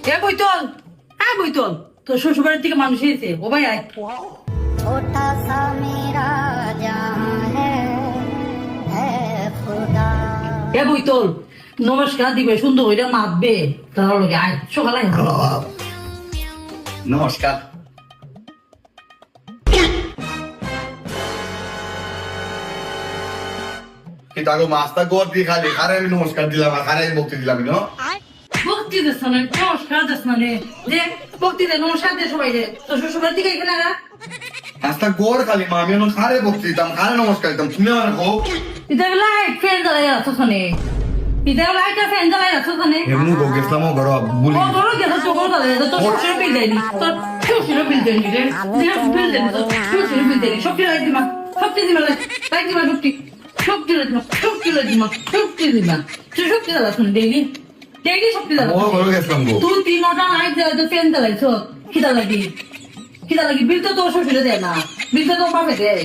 এ বইতল, হ্যাঁ বইতল, তোর শ্বশুরবাড়ির থেকে মানুষ এসেছে, ও ভাই আয়। छोटा सा मेरा जहां है खुदा। এ বইতল, নমস্কার দিবে, সুন্দর হইলে মাতবে, তার লগে আয়, সকালে আয়। নমস্কার। তাকে মাছটা গড় দিয়ে খালি খারে আমি নমস্কার দিলাম আর খারে বক্তি দিলাম না ভক্তি দিস না, নমস্কার দিস না রে, যে ভক্তি দে, নমস্কার দে সবাই রে, তোর শ্বশুরবাড়ির থেকে এখানে আয়। মাছটা গড় খালি মা আমি খারে বক্তি দিতাম খারে নমস্কার দিতাম তুমি আমার হোক ইতা লাইট ফ্যান জ্বালাই রাখছো শোনে, ইতা লাইট ফ্যান জ্বালাই রাখছো শোনে। এমনি গো গেছিলাম ও ঘর বলি ও ধরো গেছে চোখর জ্বালাই, তোর শ্বশুরের বিল দেয়নি, তোর শ্বশুরের বিল দেয়নি রে, বিল দেয়নি, তোর শ্বশুরের বিল দেয়নি, সবটি লাইট দিমা, সবটি দিমা, লাইট দিমা, সবটি লাইট দিমা, সবটি লাইট দিমা, সবটি দিমা, তুই সবটি জ্বালা শোন, ডেইলি ডেইলি সবটি জ্বালা। ও ঘর গেছিলাম গো তুই 3টা লাইট জ্বালাই, তো ফ্যান জ্বালাইছ, খিদা লাগি, বিল তো তোর শ্বশুরে দেয় না, বিল তো তোর বাপে দেয়।